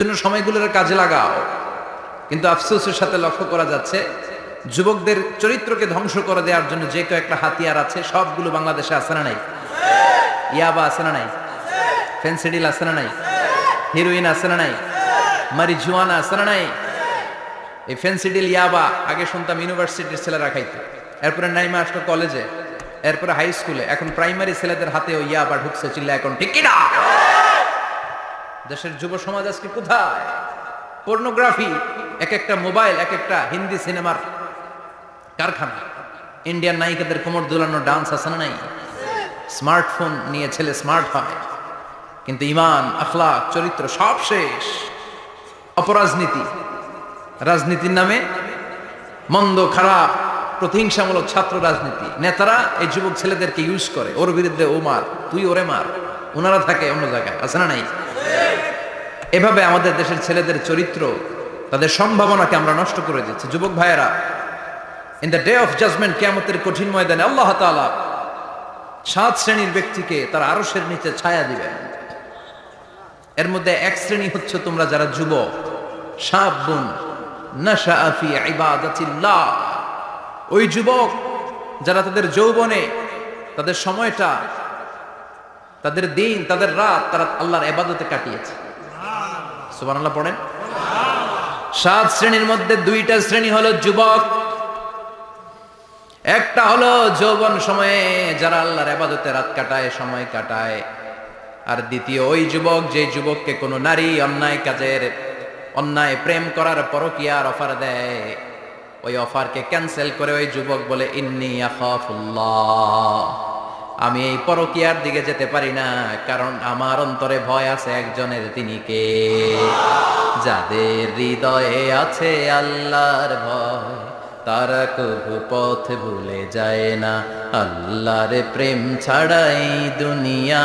জন্য সময়গুলোর কাজে লাগাও। কিন্তু আফসোসের সাথে লক্ষ্য করা যাচ্ছে যুবকদের চরিত্রকে ধ্বংস করে দেওয়ার জন্য যে কয়েকটা হাতিয়ার আছে সবগুলো বাংলাদেশে আছে না নাই? ইয়াবা আছে না নাই? ফেন্সিডিল আছে না নাই? হিরোইন আছে না নাই? মারিজুয়ানা আছে না নাই? এই ফেন্সিডিল ইয়াবা আগে শুনতাম ইউনিভার্সিটির ছেলেরা খাইতো, এরপরে নাইমা আসলো কলেজে, এরপরে হাই স্কুলে, এখন প্রাইমারি ছেলেদের হাতে ওই ইয়াবা ঢুকছে। চিল্লা এখন ঠিক কিনা? দেশের যুব সমাজ আজকে কোথায়? পর্নোগ্রাফি, এক একটা মোবাইল এক একটা হিন্দি সিনেমার কারখানা। ইন্ডিয়ান নায়িকাদের কোমর দুলানো ডান্স আছে না নাই? স্মার্টফোন নিয়ে ছেলে স্মার্ট হয়, কিন্তু ইমান, আখলাক, চরিত্র সব শেষ। অপরাজনীতি, রাজনীতির নামে মন্দ খারাপ প্রতিহিংসামূলক ছাত্র রাজনীতি। নেতারা এই যুবক ছেলেদেরকে ইউজ করে, ওর বিরুদ্ধে ও মার, তুই ওরে মার, ওনারা থাকে অন্য জায়গায়, আছে না নাই? এভাবে আমাদের দেশের ছেলেদের চরিত্র, তাদের সম্ভাবনাকে আমরা নষ্ট করে দিচ্ছি। যুবক ভাইয়েরা, in the day of judgement, কিয়ামতের কঠিন ময়দানে আল্লাহ তাআলা 7 শ্রেণীর ব্যক্তিকে তার আরশের নিচে ছায়া দিবেন। এর মধ্যে এক শ্রেণী হচ্ছে তোমরা যারা যুবক, শাবুন নাশাআ ফি ইবাদাতিল্লাহ, ওই যুবক যারা তাদের যৌবনে তাদের সময়টা, তাদের দিন, তাদের রাত তারা আল্লাহর ইবাদতে কাটিয়েছে। সুবহানাল্লাহ পড়েন। 7 শ্রেণীর মধ্যে 2টা শ্রেণী হলো যুবক। একটা হলো যৌবন সময়ে যারা আল্লাহর ইবাদতে রাত কাটায়, সময় কাটায়। আর দ্বিতীয় ওই যুবক, যে যুবককে কোনো নারী অন্যায় কাজের, অন্যায় প্রেম করার পরকীয়ার অফার দেয়, ওই অফারকে ক্যান্সেল করে ওই যুবক বলে ইন্নী আখাফুল্লাহ, আমি এই পরকীয়ার দিকে যেতে পারি না, কারণ আমার অন্তরে ভয় আছে একজনের, তিনি কে? যাদের হৃদয়ে আছে আল্লাহর ভয়, তারা কবু পথ ভুলে যায় না। আল্লাহর প্রেম ছাড়াই দুনিয়া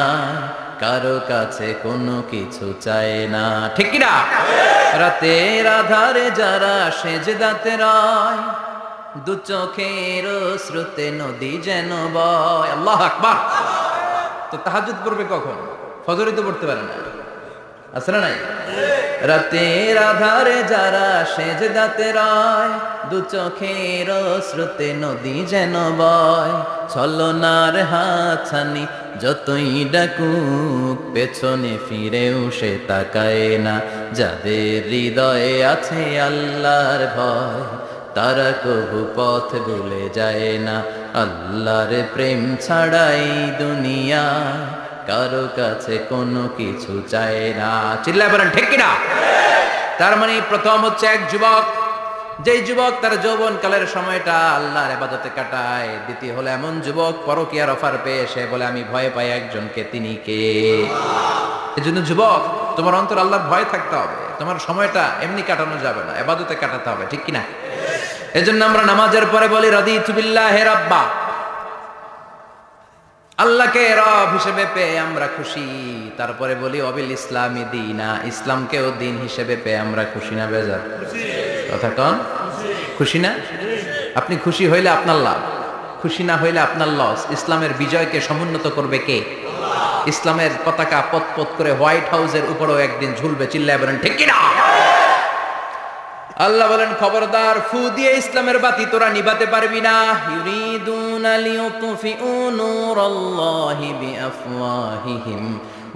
কারো কাছে কোনো কিছু চায় না। ঠিক কি না? রাতের আধারে যারা সেজদাতে রয়, দু চোখের স্রোতে নদী যেন বয়। আল্লাহু আকবার। তো তাহাজ্জুদ পড়বে কখন? ফজরে তো পড়তে পারে না, আছে না নাই? রাতের আধারে যারা সেজদাতে রয়, দু চোখের স্রোতে নদী যেন বয়। ছলনার হাতছানি যতই ডাকুক, পেছনে ফিরেও সে তাকায় না। যাদের হৃদয়ে আছে আল্লাহর ভয়, তারা কবু পথ ভুলে যায় না। আল্লাহর প্রেম ছাড়াই দুনিয়া কারো কাছে কোনো কিছু চায় না। চিল্লায় বলেন ঠিক কিনা? তার মানে প্রথম হচ্ছে এক যুবক, যেই যুবক তার যৌবন কালের সময়টা আল্লাহর ইবাদতে কাটায়। দ্বিতীয় হলো এমন যুবক পরকীয়ার অফার পেয়ে সে বলে আমি ভয় পাই একজনকে, তিনি কে? এজন্য যুবক, তোমার অন্তর আল্লাহর ভয় থাকতে হবে। তোমার সময়টা এমনি কাটানো যাবে না, ইবাদতে কাটাতে হবে। ঠিক কিনা? এজন্য আমরা নামাজের পরে বলি রাদিতু বিল্লাহি রাব্বা, আল্লাহকে রব হিসেবে পেয়ে আমরা খুশি। তারপরে বলি অবিল ইসলামি দীনা, ইসলামকেও দিন হিসেবে পেয়ে আমরা খুশি না বেজার? কথা কন, খুশি না? আপনি খুশি হইলে আপনার লাভ, খুশি না হইলে আপনার লস। ইসলামের বিজয়কে সমুন্নত করবে কে? ইসলামের পতাকা পত পত করে হোয়াইট হাউসের উপরেও একদিন ঝুলবে। চিল্লায় বলেন ঠিক কিনা? আল্লাহ বলেন খবরদার, ফু দিয়ে ইসলামের বাতি তোরা নিভাতে পারবি না। ইউরিদুনা লিয়ুতফিউ নূরাল্লাহি বিআফওয়াহিহিম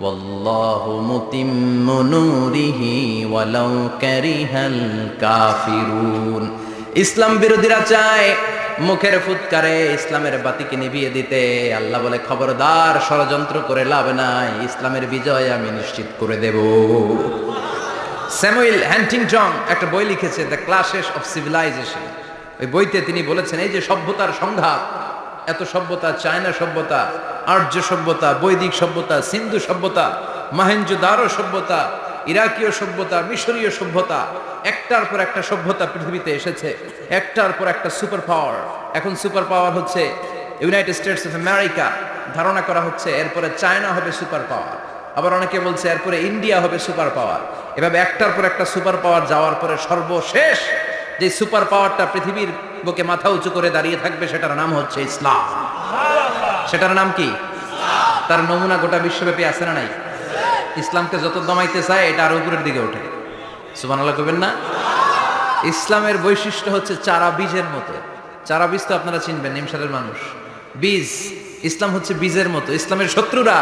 ওয়াল্লাহু মুতিম্মু নূরিহি ওয়ালাউ কারিহাল কাফিরুন। ইসলাম বিরোধীরা চায় মুখের ফুৎকারে ইসলামের বাতিকে নিভিয়ে দিতে। আল্লাহ বলে খবরদার, ষড়যন্ত্র করে লাভ নাই, ইসলামের বিজয় আমি নিশ্চিত করে দেব। স্যামুয়েল হ্যান্টিংটন একটা বই লিখেছে, দ্য ক্লাশেস অফ সিভিলাইজেশন। ওই বইতে তিনি বলেছেন এই যে সভ্যতার সংঘাত, এত সভ্যতা, চায়না সভ্যতা, আর্য সভ্যতা, বৈদিক সভ্যতা, সিন্ধু সভ্যতা, মহেঞ্জোদারো সভ্যতা, ইরাকীয় সভ্যতা, মিশরীয় সভ্যতা, একটার পর একটা সভ্যতা পৃথিবীতে এসেছে, একটার পর একটা সুপার পাওয়ার। এখন সুপার পাওয়ার হচ্ছে ইউনাইটেড স্টেটস অফ আমেরিকা, ধারণা করা হচ্ছে এরপরে চায়না হবে সুপার পাওয়ার, আবার অনেকে বলছে এরপরে ইন্ডিয়া হবে সুপার পাওয়ার। এভাবে একটার পর একটা সুপার পাওয়ার যাওয়ার পরে সর্বশেষ যে সুপার পাওয়ারটা পৃথিবীর বুকে মাথা উঁচু করে দাঁড়িয়ে থাকবে সেটার নাম হচ্ছে ইসলাম। সেটার নাম কি? তার নমুনা গোটা বিশ্বব্যাপী আছে না নাই? ইসলামকে যত দমাইতে চায় এটা আরো উপরের দিকে ওঠে। সুবহানাল্লাহ কইবেন না? ইসলামের বৈশিষ্ট্য হচ্ছে চারা বীজের মতো। চারা বীজ তো আপনারা চিনবেন, নিমসারের মানুষ। বীজ, ইসলাম হচ্ছে বীজের মতো। ইসলামের শত্রুরা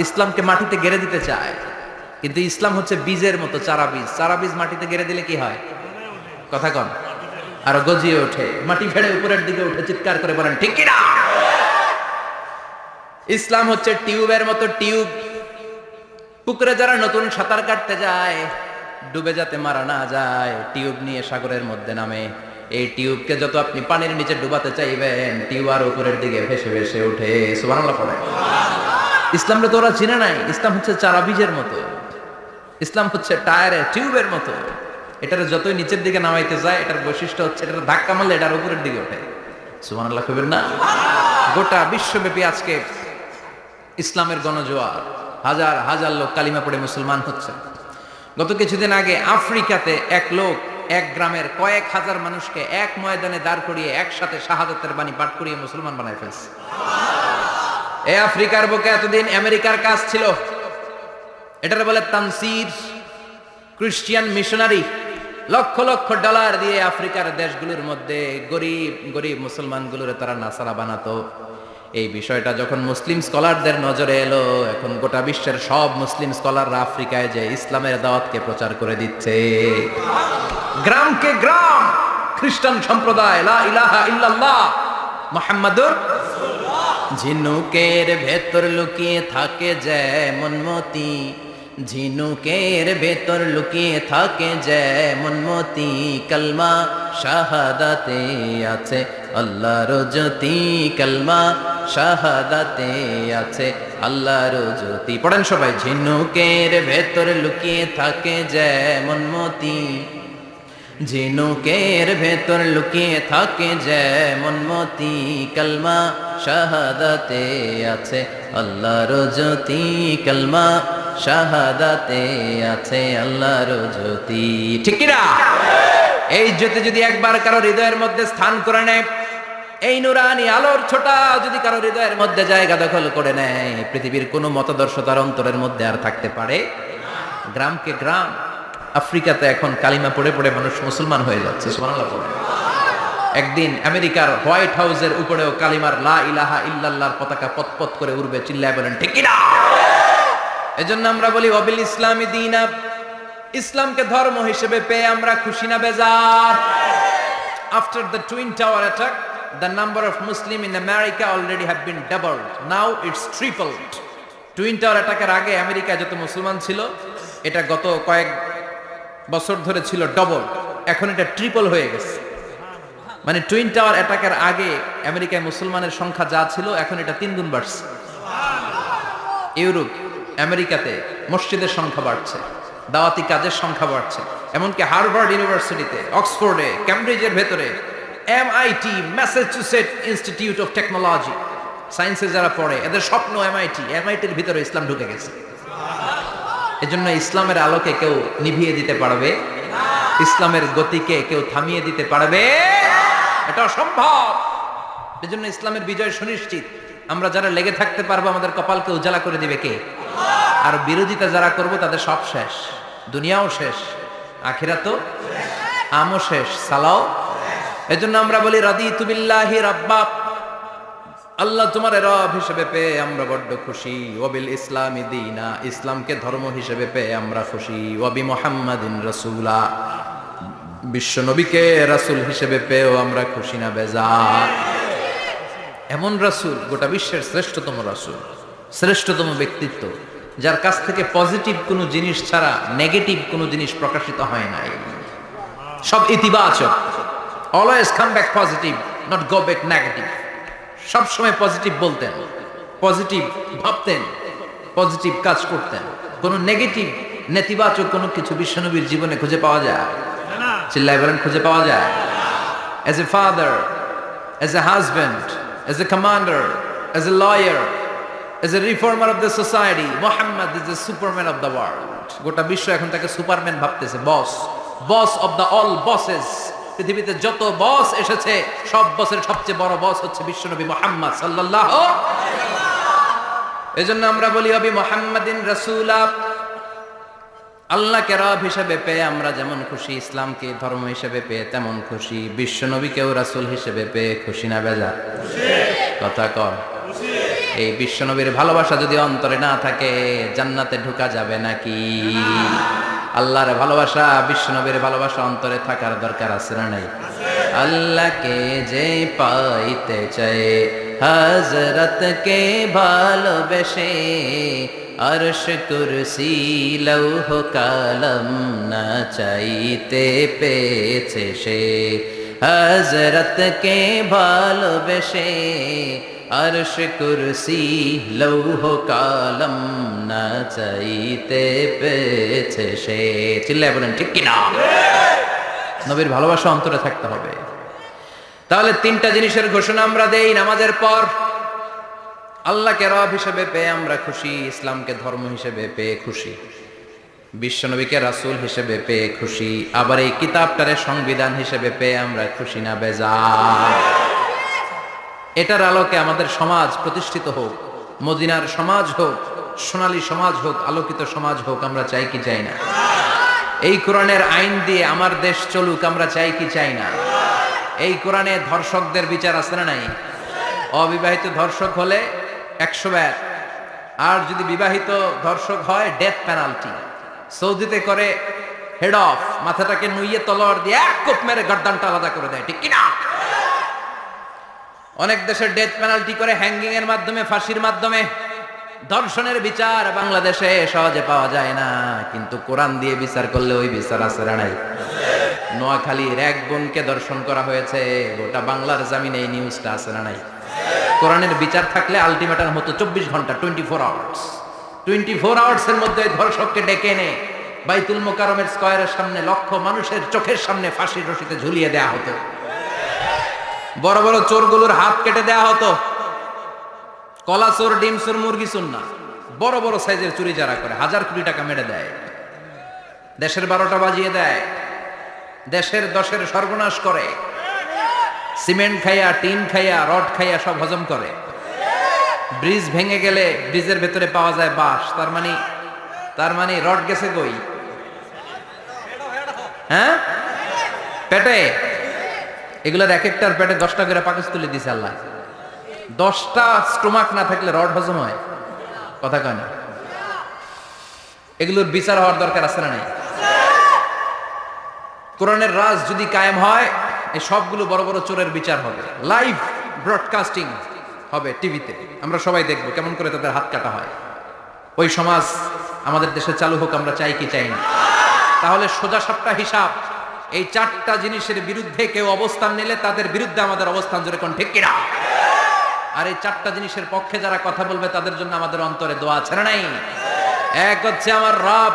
ইসলামকে মাটিতে গেড়ে দিতে চায়, কিন্তু ইসলাম হচ্ছে বীজের মতো, চারা বীজ। চারা বীজ মাটিতে গেড়ে দিলে কি হয়? কথা কন। আরো গজিয়ে ওঠে, মাটি ফেড়ে উপরের দিকে উঠে চিৎকার করে বলেন ঠিক কিনা? ইসলাম হচ্ছে টিউবের মতো। টিউব, পুকুরে যারা নতুন সাঁতার কাটতে যায়, ডুবে যাতে মারা না যায়, টিউব নিয়ে সাগরের মধ্যে নামে। এই টিউবকে যত আপনি পানির নিচে ডুবাতে চাইবেন, টিউব আর উপরের দিকে ভেসে ভেসে উঠে। সুবহানাল্লাহ পড়ে। ইসলামটা তো ওরা চিনে নাই। ইসলাম হচ্ছে চারা বীজের মতো। ইসলাম হচ্ছে টায়ারে টিউবের মতো। এটার যতই নিচের দিকে নামাইতে যায়, এটার বৈশিষ্ট্য হচ্ছে এটা ধাক্কা মারলে এটার উপরের দিকে ওঠে। সুবহানাল্লাহ কইবেন না? গোটা বিশ্বব্যাপী আজকে ইসলামের গণজোয়ার, হাজার হাজার লোক কালিমা পড়ে মুসলমান হচ্ছে। গত কিছুদিন আগে আফ্রিকাতে এক লোক এক গ্রামের কয়েক হাজার মানুষকে এক ময়দানে দাঁড় করিয়ে একসাথে শাহাদাতের বাণী পাঠ করিয়ে মুসলমান বানায় ফেলছে। এই আফ্রিকার বুকে এতদিন আমেরিকার কাজ ছিল, এটার বলে Tansir, Christian missionary. Lakh lakh dollar দিয়ে আফ্রিকার দেশগুলোর মধ্যে গরিব গরিব মুসলমানগুলোর তারা নাসারা বানাতো। এই বিষয়টা যখন মুসলিম স্কলারদের নজরে এলো, এখন গোটা বিশ্বের সব মুসলিম স্কলাররা আফ্রিকায় যে ইসলামের দাওয়াতকে প্রচার করে দিচ্ছে। গ্রামকে গ্রাম খ্রিস্টান সম্প্রদায় লা ইলাহা ইল্লাল্লাহ মুহাম্মাদুর রাসূলুল্লাহ। ঝিনুকের ভেতর লুকিয়ে থাকে যেমন মতি, ঝিনুকের ভেতর লুকিয়ে থাকে যেমন মতি, কলমা শাহাদাতে আছে আল্লাহর জ্যোতি, কলমা শাহাদাতে আছে আল্লাহর জ্যোতি। পড়েন সবাই। ঝিনুকের ভেতর লুকিয়ে থাকে যেমন মতি, ঝিনুকের ভেতর লুকিয়ে থাকে যেমন মতি, কলমা শাহাদাতে আছে আল্লাহর জ্যোতি, কলমা শাহাদাতে আছে আল্লাহর জ্যোতি। ঠিক কি না? এই জ্যোতি যদি একবার কারো হৃদয়ের মধ্যে স্থান করে নেয়, এই নুরানি আলোর ছোটা যদি কারো হৃদয়ের মধ্যে জায়গা দখল করে নেয়, পৃথিবীর কোনো মতাদর্শ তার অন্তরের মধ্যে আর থাকতে পারে। গ্রামকে গ্রাম আফ্রিকাতে এখন কালিমা পড়ে পড়ে মানুষ মুসলমান হয়ে যাচ্ছে। সুবহানাল্লাহ পড়ে। একদিন আমেরিকার হোয়াইট হাউসের উপরেও কালিমার লা ইলাহা ইল্লাল্লাহর পতাকা পতপত করে উড়বে। চিল্লায় বলেন ঠিক কি না? এজন্য আমরা বলি ওয়াবিল ইসলামি দীনা, ইসলামকে ধর্ম হিসেবে পেয়ে আমরা খুশি না বেজার? After the Twin Tower attack, the number of Muslim in America already have been doubled. Now it's tripled. Twin Tower attack এর আগে আমেরিকায় যত মুসলমান ছিল, এটা গত কয়েক বছর ধরে ছিল ডবল, এখন এটা ট্রিপল হয়ে গেছে। মানে টুইন টাওয়ার অ্যাটাকের আগে আমেরিকায় মুসলমানের সংখ্যা যা ছিল, এখন এটা 3 গুণ বাড়ছে। ইউরোপ, আমেরিকাতে মসজিদের সংখ্যা বাড়ছে, দাওয়াতি কাজের সংখ্যা বাড়ছে। এমনকি হার্ভার্ড ইউনিভার্সিটিতে, অক্সফোর্ডে, ক্যামব্রিজের ভেতরে, MIT, Massachusetts institute of technology, সায়েন্সে যারা পড়ে এদের স্বপ্ন MITর ভিতরে ইসলাম ঢুকে গেছে। এজন্য ইসলামের আলোকে কেউ নিভিয়ে দিতে পারবে? ইসলামের গতিকে কেউ থামিয়ে দিতে পারবে? এটা অসম্ভব। এজন্য ইসলামের বিজয় সুনিশ্চিত। আমরা যারা লেগে থাকতে পারবো, আমাদের কপালকে উজালা করে দিবে কে? আর বিরোধিতা যারা করব তাদের সব শেষ, দুনিয়াও শেষ, আখিরাতও আমও শেষ, সালাও। এজন্য আমরা বলি রাদিতু বিল্লাহি রাব্বা, আল্লাহ তোমার রব হিসেবে পেয়ে আমরা বড্ড খুশি। ওয়াবিল ইসলামি দীনা, ইসলামকে ধর্ম হিসেবে পেয়ে আমরা খুশি। ওয়াবি মুহাম্মাদিন রাসূলা, বিশ্ব নবীকে রাসূল হিসেবে পেয়েও আমরা খুশি না বেজার? এমন রাসূল, গোটা বিশ্বের শ্রেষ্ঠতম রাসূল, শ্রেষ্ঠতম ব্যক্তিত্ব, যার কাছ থেকে পজিটিভ কোনো জিনিস ছাড়া নেগেটিভ কোনো জিনিস প্রকাশিত হয় নাই। সব ইতিবাচক। Always come back positive, not go back negative. সব সময় পজিটিভ বলতেন, পজিটিভ ভাবতেন, পজিটিভ কাজ করতেন। কোনো নেগেটিভ, নেতিবাচক কোনো কিছু বিশ্বনবীর জীবনে খুঁজে পাওয়া যায়? চিল্লায় বলেন, খুঁজে পাওয়া যায়? As a father, as a husband, as a commander, as a lawyer, as a reformer of the society, Muhammad is the superman of the world. গোটা বিশ্ব এখন তাকে সুপারম্যান ভাবতেছে, boss, boss of the all bosses. পৃথিবীতে যত বস এসেছে, সব বসের সবচেয়ে বড় বস হচ্ছে বিশ্বনবী মুহাম্মদ সাল্লাল্লাহু আলাইহি। এজন্য আমরা বলি ওয়াবি মুহাম্মাদিন রাসূলা, আল্লাহকে রব হিসেবে পেয়ে আমরা যেমন খুশি, ইসলামকে ধর্ম হিসেবে পেয়ে তেমন খুশি, বিশ্ব নবীকেও রাসূল হিসেবে পেয়ে খুশি না বেজার? কথা কর। এই বিশ্ব নবীর ভালোবাসা যদি অন্তরে না থাকে জান্নাতে ঢোকা যাবে নাকি? আল্লাহর ভালোবাসা, বিশ্ব নবীর ভালোবাসা অন্তরে থাকার দরকার আছে না নাই? আল্লাহকে যে পাইতে চায় হযরতকে ভালোবেসে, আরশ কুরসি লৌহ কালাম না চাইতে পেয়েছে সে। হযরতকে ভালোবেসে আরশ কুরসি লৌহ কালাম না চাইতে পেয়েছে সে। চিল্লায় বলেন ঠিক কিনা? নবীর ভালোবাসা অন্তরে থাকতে হবে। তাহলে তিনটা জিনিসের ঘোষণা আমরা দেই নামাজের পর। আল্লাহকে রব হিসেবে পেয়ে আমরা খুশি, ইসলামকে ধর্ম হিসেবে পেয়ে খুশি, বিশ্বনবীকে রাসূল হিসেবে পেয়ে খুশি, আবার এই কিতাবটারে সংবিধান হিসেবে পেয়ে আমরা খুশি না বেজার? এটার আলোকে আমাদের সমাজ প্রতিষ্ঠিত হোক, মদিনার সমাজ হোক, সোনালী সমাজ হোক, আলোকিত সমাজ হোক, আমরা চাই কি চাই না? এই কোরআনের আইন দিয়ে আমার দেশ চলুক, আমরা চাই কি চাই না? এই কোরআনে ধর্ষকদের বিচার আছে না নাই? অবিবাহিত ধর্ষক হলে 100 ব্যাট, আর যদি বিবাহিত ধর্ষক হয় ডেথ পেনাল্টি। সৌদিতে করে হেড অফ, মাথাটাকে নুইয়ে তলোয়ার দিয়ে এক কোপ মেরে গর্দানটা আলাদা করে দেয়, ঠিক কিনা? অনেক দেশে ডেথ পেনাল্টি করে হ্যাঙ্গিং এর মাধ্যমে, ফাঁসির মাধ্যমে। ধর্ষণের বিচার বাংলাদেশে সহজে পাওয়া যায় না, কিন্তু কোরআন দিয়ে বিচার করলে ওই বিচার আছে না নাই? নোয়াখালীর এক বোনকে ধর্ষণ করা হয়েছে, গোটা বাংলার জামিনে এই নিউজটা আছে না নাই? কোরআনের বিচার থাকলে আলটিমেটাম হতো 24 ঘন্টা, 24 আওয়ার্স। 24 আওয়ার্স এর মধ্যে ধর্ষককে ডেকে এনে বাইতুল মোকাররমের স্কয়ারের সামনে লক্ষ মানুষের চোখের সামনে ফাঁসির রশিতে ঝুলিয়ে দেয়া হতো। বড় বড় চোরগুলোর হাত কেটে দেয়া হতো। কলা চোর, ডিম চোর, মুরগি চোর না, বড় বড় সাইজের চুরি যারা করে 1000 কোটি টাকা মেরে দেয়, দেশের 12টা বাজিয়ে দেয়, দেশের 10-এর সর্বনাশ করে, সিমেন্ট খাইয়া, টিন খাইয়া, রড খাইয়া সব হজম করে। ব্রিজ ভেঙে গেলে ব্রিজের ভেতরে পাওয়া যায় বাঁশ, তার মানে রড গেছে কই? হ্যাঁ, পেটে। এগুলোর এক একটার পেটে 10টা করে পাকস তুলে দিছে আল্লাহ। 10টা স্টোমাক না থাকলে রড হজম হয়? কথা কয় না? এগুলোর বিচার হওয়ার দরকার আছে না নাই? কোরআনের রাজ যদি কায়েম হয়, এই সবগুলো বড় বড় চোরের বিচার হবে, লাইভ ব্রডকাস্টিং হবে টিভিতে, আমরা সবাই দেখবো কেমন করে তাদের হাত কাটা হয়। ওই সমাজ আমাদের দেশে চালু হোক, আমরা চাই কি চাই না? তাহলে সোজা সাপটা হিসাব, এই 4টা জিনিসের বিরুদ্ধে কেউ অবস্থান নিলে তাদের বিরুদ্ধে আমাদের অবস্থান, জোরে কোন ঠিক কিনা? আর এই 4টা জিনিসের পক্ষে যারা কথা বলবে তাদের জন্য আমাদের অন্তরে দোয়া আছে না নাই? এক হচ্ছে আমার রব,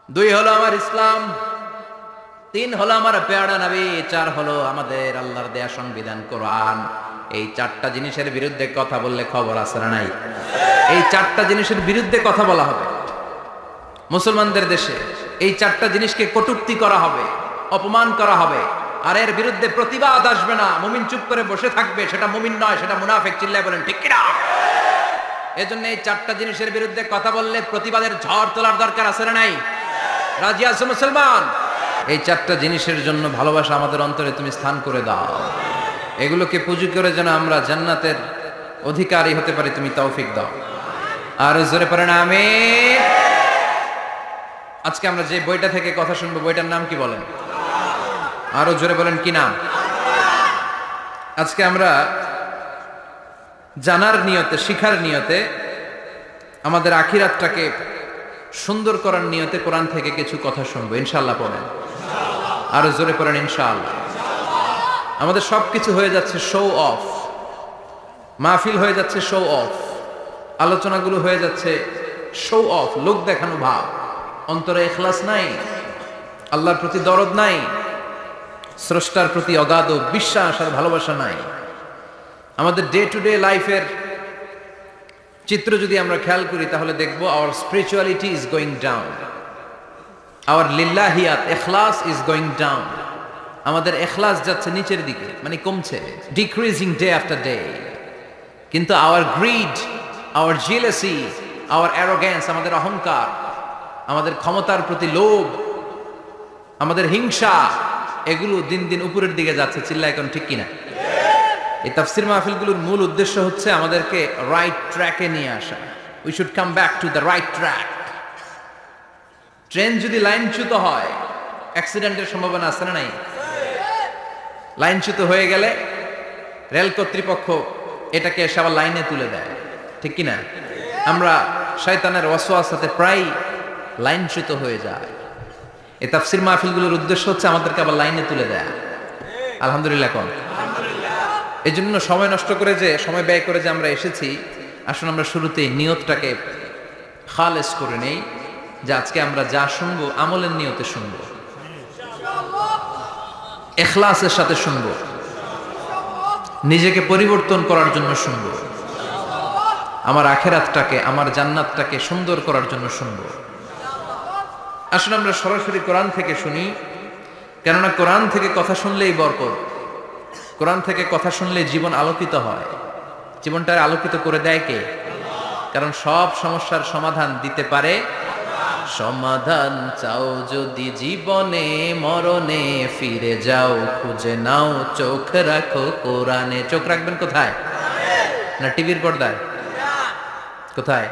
2 হলো আমার ইসলাম, 3 হলো আমার পেয়ারা নবী, 4 হলো আমাদের আল্লাহর দেয়া সংবিধান কোরআন। এই 4টা জিনিসের বিরুদ্ধে কথা বললে খবর আছে না নাই? এই 4টা জিনিসের বিরুদ্ধে কথা বলা হবে মুসলমানদের দেশে। এই 4টা জিনিসকে কটূক্তি করা হবে, অপমান করা হবে, আর এর বিরুদ্ধে প্রতিবাদ আসবে না। মুমিন চুপ করে বসে থাকবে, সেটা মুমিন নয়, সেটা মুনাফিক। চিল্লায় বলেন ঠিক কিনা? এজন্য এই 4টা জিনিসের বিরুদ্ধে কথা বললে প্রতিবাদের ঝড় তোলার দরকার আছে না নাই? রাজি আছো মুসলমান? এই 4টা জিনিসের জন্য ভালোবাসা আমাদের অন্তরে তুমি স্থান করে দাও। এগুলোকে পুঁজি করে যেন আমরা জান্নাতের অধিকারী হতে পারি, তুমি তৌফিক দাও। আর জোরে পড়েন আমিন। আজকে আমরা যে বইটা থেকে কথা শুনবো, বইটার নাম কি বলেন? আরো জোরে বলেন, কি নাম? আজকে আমরা জানার নিয়তে, শিখার নিয়তে, আমাদের আখিরাতটাকে সুন্দর করার নিয়তে কোরআন থেকে কিছু কথা শুনবো, ইনশাআল্লাহ। পড়েন, আরো জোরে পড়েন ইনশাআল্লাহ। আমাদের সবকিছু হয়ে যাচ্ছে শো অফ, মাহফিল হয়ে যাচ্ছে শো অফ, আলোচনাগুলো হয়ে যাচ্ছে শো অফ, লোক দেখানো ভাব। অন্তরে ইখলাস নাই, আল্লাহর প্রতি দরদ নাই, স্রষ্টার প্রতি অগাধ বিশ্বাস আর ভালোবাসা নাই। আমাদের ডে টু ডে লাইফের চিত্র যদি আমরা খেয়াল করি তাহলে দেখবো our spirituality is going down, our লিল্লাহিয়াত, ইখলাস ইজ গোয়িং ডাউন। আমাদের ইখলাস যাচ্ছে নিচের দিকে, মানে কমছে, ডিক্রিজিং ডে আফটার ডে। কিন্তু our greed, our jealousy, our arrogance, আমাদের অহংকার, আমাদের ক্ষমতার প্রতি লোভ, আমাদের হিংসা, এগুলো দিন দিন উপরের দিকে যাচ্ছে। চিল্লা এখন ঠিক কিনা? এই তাফসির মাহফিলগুলোর মূল উদ্দেশ্য হচ্ছে আমাদেরকে রাইট ট্র্যাকে নিয়ে আসা। We should come back to the right track. Train যদি লাইনচ্যুত হয়, অ্যাক্সিডেন্টের সম্ভাবনা আছে না নাই? লাইনচ্যুত হয়ে গেলে রেল কর্তৃপক্ষ এটাকে এসে আবার লাইনে তুলে দেয়, ঠিক কিনা? আমরা শয়তানের ওয়াসওয়াসাতে প্রায় লাইনচ্যুত হয়ে যায়। এই তাফসির মাহফিলগুলোর উদ্দেশ্য হচ্ছে আমাদেরকে আবার লাইনে তুলে দেয়া। আলহামদুলিল্লাহ কোন। এই জন্য সময় নষ্ট করে, যে সময় ব্যয় করে যে আমরা এসেছি, আসুন আমরা শুরুতেই নিয়তটাকে খালেস করে নেই, যে আজকে আমরা যা শুনবো আমলের নিয়তে শুনবো, ইখলাসের সাথে শুনবো, নিজেকে পরিবর্তন করার জন্য শুনবো, আমার আখিরাতটাকে, আমার জান্নাতটাকে সুন্দর করার জন্য শুনবো। আসলে আমরা সরাসরি কোরআন থেকে শুনি, কেননা কোরআন থেকে কথা শুনলেই বরকত, কোরআন থেকে কথা শুনলে জীবন আলোকিত হয়। জীবনটা আলোকিত করে দেয় কে? কারণ সব সমস্যার সমাধান দিতে পারে। সমাধান চাও যদি জীবনে, মরণে ফিরে যাও, খুঁজে নাও, চোখ রাখো কোরআনে। চোখ রাখবেন কোথায়? না টিভির পর্দায়? কোথায়?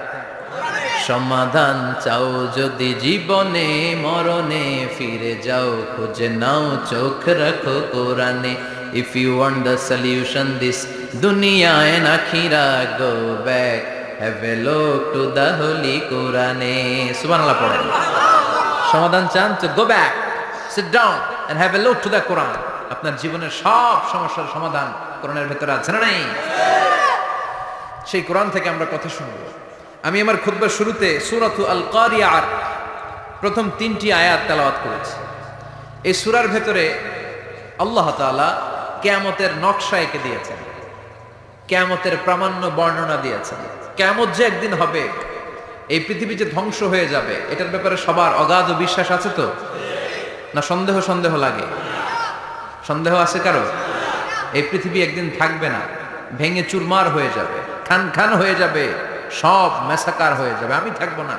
সমাধান চাও যদি জীবনে, মরণে ফিরে যাও, খুঁজে নাও, চোখ রাখো কোরআনে। If you want the solution this dunya and akhirah, go back, have a look to the holy Quran. Subhanallah পড়েন। সমাধান চান তো go back, sit down and have a look to the Quran. আপনার জীবনের সব সমস্যার সমাধান কোরআনের ভেতরে আছে না নাই? সেই কোরআন থেকে আমরা কথা শুনবো। আমি আমার খুতবার শুরুতে সূরাতু আল কারিয়ার প্রথম 3টি আয়াত তেলাওয়াত করেছি। এই সূরার ভেতরে আল্লাহ তাআলা কিয়ামতের নকশা এঁকে দিয়েছেন, কিয়ামতের প্রামাণ্য বর্ণনা দিয়েছেন। কিয়ামত যে একদিন হবে, এই পৃথিবী যে ধ্বংস হয়ে যাবে, এটার ব্যাপারে সবার অগাধ বিশ্বাস আছে তো? না সন্দেহ সন্দেহ লাগে? সন্দেহ আছে কারো? এই পৃথিবী একদিন থাকবে না, ভেঙে চুরমার হয়ে যাবে, খান খান হয়ে যাবে, সব মেসাকার হয়ে যাবে। আমি থাকবো না,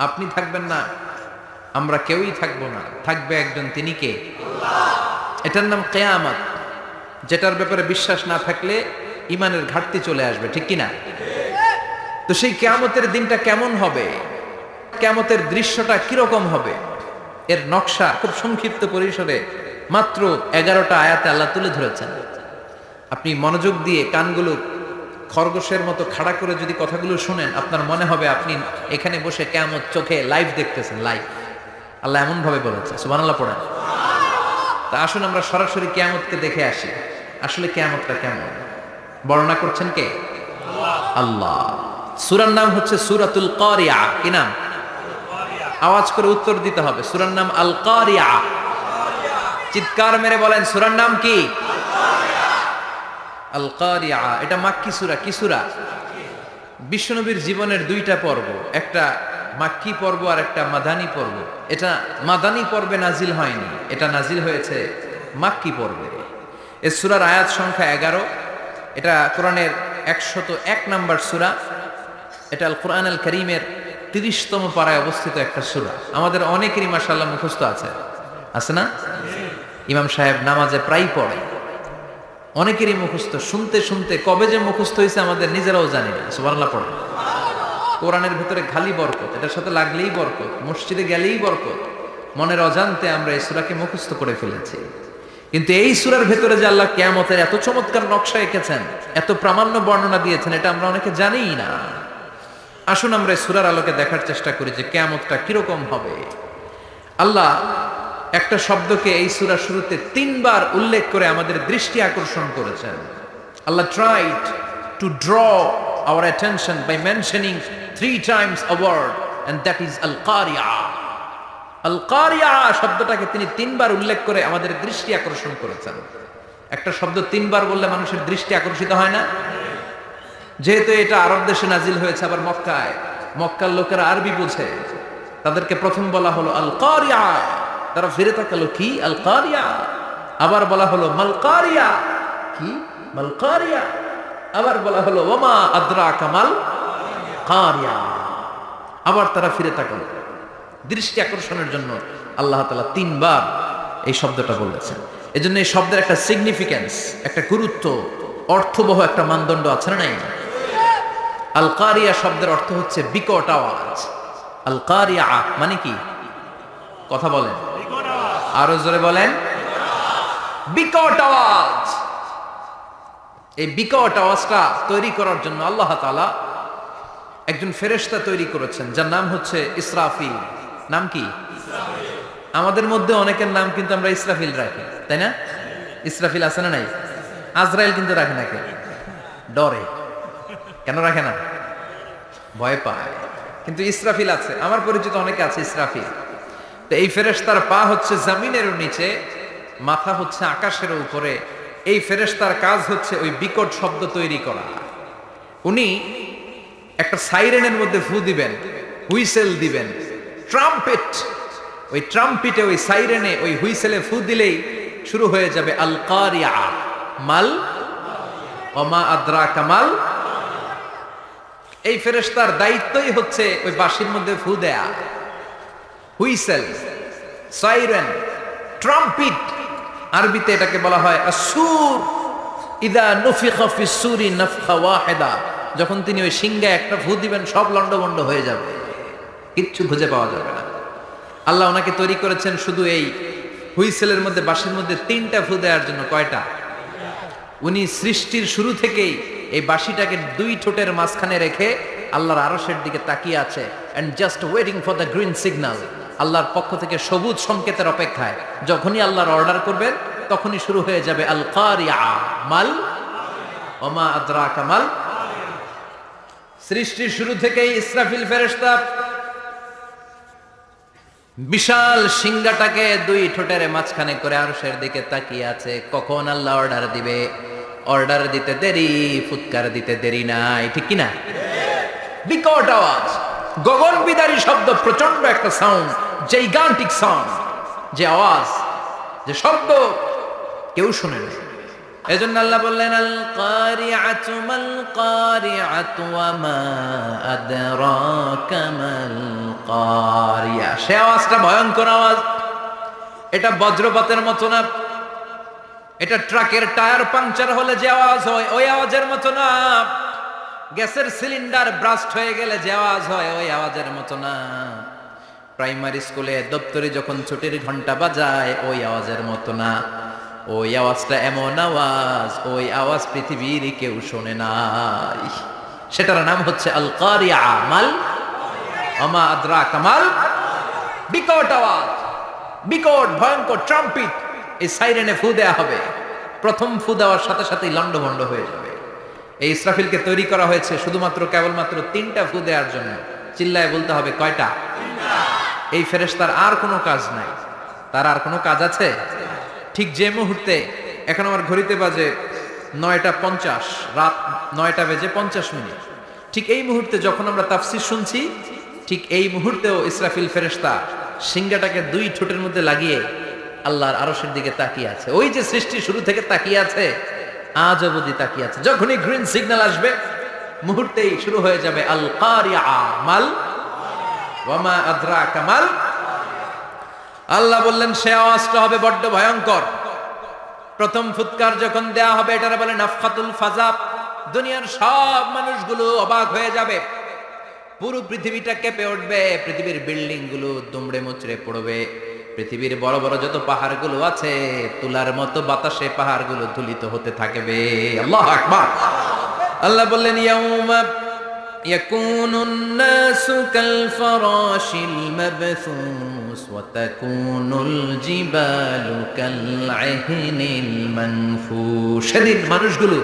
আপনি থাকবেন না, আমরা কেউই থাকবো না। থাকবে একজন, তিনি কে? এটার নাম কিয়ামত, যেটার ব্যাপারে বিশ্বাস না থাকলে ইমানের ঘাটতি চলে আসবে, ঠিক কিনা? তো সেই কিয়ামতের দিনটা কেমন হবে, কিয়ামতের দৃশ্যটা কিরকম হবে, এর নকশা খুব সংক্ষিপ্ত পরিসরে মাত্র 11টা আয়াতে আল্লাহ তুলে ধরেছেন। আপনি মনোযোগ দিয়ে কানগুলো খরগোশের মতো খাড়া করে যদি কথাগুলো শুনেন, আপনার মনে হবে আপনি এখানে বসে কিয়ামত চোখে লাইভ দেখতেছেন। লাইভ আল্লাহ এমন ভাবে বলেছে। সুবহানাল্লাহ পড়েন। তা আসুন আমরা সরাসরি কিয়ামতকে দেখে আসি। আসলে কিয়ামতটা কেমন বর্ণনা করছেন কে? আল্লাহ। সূরার নাম হচ্ছে সূরাতুল কারিয়া। কি নাম? আওয়াজ করে উত্তর দিতে হবে। সূরার নাম আল কারিয়া। চিৎকার মেরে বলেন, সূরার নাম কি? আল কারিয়া। এটা মাক্কি সূরা। কি সূরা? বিশ্বনবীর জীবনের 2টা পর্ব, একটা মাক্কি পর্ব আর একটা মাদানী পর্ব। এটা মাদানী পর্বে নাজিল হয়নি, এটা নাজিল হয়েছে মাক্কি পর্বে। এই সূরার আয়াত সংখ্যা 11। এটা কোরআনের 101 নম্বর সূরা। এটা আল কোরআন আল কারীমের 30তম পারায় অবস্থিত একটা সূরা। আমাদের অনেকেরই মাশাআল্লাহ মুখস্থ আছে, আছে না? ইমাম সাহেব নামাজে প্রায় পড়ে, অনেকেরই মুখস্থ। শুনতে শুনতে কবে যে মুখস্থ হয়েছে আমাদের নিজেরাও জানি না। সুবহানাল্লাহ পড়ে। কোরআনের ভিতরে খালি বরকত, এটার সাথে লাগলেই বরকত, মসজিদে গেলেই বরকত। মনের অজান্তে আমরা এই সূরাকে মুখস্থ করে ফেলেছি। কিন্তু এই সূরার ভেতরে যে আল্লাহ কিয়ামতের এত চমৎকার নকশা এঁকেছেন, এত প্রামাণ্য বর্ণনা দিয়েছেন, এটা আমরা অনেকে জানিই না। আসুন আমরা এই সূরার আলোকে দেখার চেষ্টা করি যে কিয়ামতটা কিরকম হবে। আল্লাহ একটা শব্দকে এই সূরা শুরুতে 3 বার উল্লেখ করে আমাদের দৃষ্টি আকর্ষণ করেছেন। আল্লাহ tried to draw our attention by mentioning 3 times a word, and that is al-qari'ah. al-qari'ah শব্দটাকে তিনি 3 বার উল্লেখ করে আমাদের দৃষ্টি আকর্ষণ করেছেন। একটা শব্দ 3 বার বললে মানুষের দৃষ্টি আকর্ষিত হয় না? যেহেতু এটা আরব দেশে নাজিল হয়েছে, আবার মক্কায়, মক্কার লোকেরা আরবি বোঝে, তাদেরকে প্রথম বলা হলো আল-কারিয়া। তারা ফিরে তাকালো, কি আল-কারিয়া? আবার বলা হলো মাল-কারিয়া। কি মাল-কারিয়া? আবার বলা হলো ওমা আদরাকা মাল কারিয়া। আবার তারা ফিরে তাকালো, দৃষ্টি আকর্ষণের জন্য আল্লাহ তাআলা 3 বার এই শব্দটা বলেছেন। এজন্য এই শব্দের একটা সিগনিফিক্যান্স, একটা গুরুত্ব, অর্থবহ একটা মানদণ্ড আছে না নাই? আল কারিয়া শব্দের অর্থ হচ্ছে বিকট আওয়াজ। আল কারিয়া মানে কি? কথা বলেন, আরো জোরে বলেন। বিকট আওয়াজ। এই বিকট আওয়াজটা তৈরি করার জন্য আল্লাহ তাআলা একজন ফেরেশতা তৈরি করেছেন, যার নাম হচ্ছে ইসরাফিল। নাম কি? আমাদের মধ্যে অনেকের নাম কিন্তু আমরা ইসরাফিল রাখি, তাই না? ইসরাফিল আছে না নাই? আজরাইল কিন্তু রাখে না, কেন? ডরে। কেন রাখে না? ভয় পায়। কিন্তু ইসরাফিল আছে, আমার পরিচিত অনেকে আছে ইসরাফিল। তো এই ফেরেশতার পা হচ্ছে জমিনের নিচে, মাথা হচ্ছে আকাশের উপরে। এই ফেরেশতার কাজ হচ্ছে ওই বিকট শব্দ তৈরি করা। উনি একটা সাইরেনের মধ্যে ফু দিবেন, হুইসেল দিবেন, ট্রাম্পেট। ওই ট্রাম্পিটে, ওই সাইরেনে, ওই হুইসেলে ফু দিলেই শুরু হয়ে যাবে আল কারিয়া। মাল ওমা আদরাকা মাল। এই ফেরেশতার দায়িত্বই হচ্ছে ওই বাঁশির মধ্যে ফু দেয়া। হুইসেল, সাইরেন, ট্রাম্পিট, আরবিতে এটাকে বলা হয় আসুর। ইদা নুফিখা ফিস সূরি নাফখা ওয়াহিদা। যখন তিনি ওই সিংহায় একটা ফু দিবেন, সব লন্ডভন্ড হয়ে যাবে, কিচ্ছু খুঁজে পাওয়া যাবে না। আল্লাহ ওনাকে তৈরি করেছেন শুধু এই হুইসেলের মধ্যে, বাঁশির মধ্যে 3টা ফু দেওয়ার জন্য। কয়টা? উনি সৃষ্টির শুরু থেকেই এই বাঁশিটাকে 2 ঠোঁটের মাঝখানে রেখে আল্লাহর আরশের দিকে তাকিয়ে আছে, and just waiting for the green signal. আল্লাহর পক্ষ থেকে সবুজ সংকেতের অপেক্ষায়। যখনই আল্লাহর অর্ডার করবেন, তখনই শুরু হয়ে যাবে আল কারিয়া। মাল ওমা আদরাকা মাল। সৃষ্টির শুরু থেকেই ইসরাফিল ফেরেশতা বিশাল সিংহাটাকে 2 ঠোঁটের মাঝখানে করে আরশের দিকে তাকিয়ে আছে, কখন আল্লাহ অর্ডার দিবে। অর্ডার দিতে দেরি, ফুৎকার দিতে দেরি নাই, ঠিক কি না? বিকট আওয়াজ, গগন বিদারী শব্দ, প্রচন্ড একটা সাউন্ড, জাইগান্টিক সাউন্ড, যে আওয়াজ, যে শব্দ কেউ শুনে না। এজন্য আল্লাহ বললেন আল কারিআতু মাল কারিআতু ওয়া মা আদরাকা মাল কারিয়া। সে আওয়াজটা ভয়ঙ্কর আওয়াজ। এটা বজ্রপাতের মতো না, এটা ট্রাকের টায়ার পাংচার হলে যে আওয়াজ হয় ওই আওয়াজের মতো না, গ্যাসের সিলিন্ডার ব্রাস্ট হয়ে গেলে যে আওয়াজ হয় ওই আওয়াজের মতো না, প্রাইমারি স্কুলে দপ্তরে যখন ছুটির ঘন্টা বাজায় ওই আওয়াজের মতো না। ওই আওয়াজটা এমন আওয়াজ, ওই আওয়াজ পৃথিবীর কেউ শোনে নাই। সেটার নাম হচ্ছে আল কারিয়া। মাল ওমা আদরাকা মাল। বিকট আওয়াজ, বিকট ভয়ঙ্কর ট্রাম্পিট। এই সাইরেনে ফু দেয়া হবে, প্রথম ফু দেওয়ার সাথে সাথেই লন্ডভন্ড হয়ে যাবে। এই ইসরাফিলকে তৈরি করা হয়েছে শুধুমাত্র কেবলমাত্র 3টা ফু দেওয়ার জন্য। চিল্লায় বলতে হবে, কয়টা? এই ফেরেশতার আর কোনো কাজ নাই। তার আর কোনো কাজ আছে? ঠিক যে মুহূর্তে, এখন আমার ঘড়িতে বাজে 9:50, রাত 9:50, ঠিক এই মুহূর্তে যখন আমরা তাফসীর শুনছি, ঠিক এই মুহূর্তেও ইসরাফিল ফেরেশতা সিংহাটাকে 2 ঠোঁটের মধ্যে লাগিয়ে আল্লাহর আরশের দিকে তাকিয়ে আছে। ওই যে সৃষ্টি শুরু থেকে তাকিয়ে আছে, আজ অবধি তাকিয়ে আছে। যখনই গ্রিন সিগন্যাল আসবে, মুহূর্তেই শুরু হয়ে যাবে আল কারিয়া। মাল ওয়া মা আদরাকা মাল। আল্লাহ বললেন সে আওয়াজটা হবে বড্ড ভয়ঙ্কর। প্রথম ফুৎকার যখন দেয়া হবে, এটারে বলে নাফখাতুল ফাজা। দুনিয়ার সব মানুষগুলো অবাক হয়ে যাবে, পুরো পৃথিবীটা কেঁপে উঠবে, পৃথিবীর বিল্ডিং গুলো দুমড়ে মুচড়ে পড়বে, পৃথিবীর বড় বড় যত পাহাড়গুলো আছে তুলার মতো বাতাসে পাহাড়গুলো ধুলিত হতে থাকবে। আল্লাহু আকবার। আল্লাহ বললেন ইয়াউমা ইয়াকুনুন নাসু কাল ফারাশিল মাবথুস ওয়া তাকুনুল জিবালু কাল আহিনিল মানফুশ। সেদিন মানুষগুলো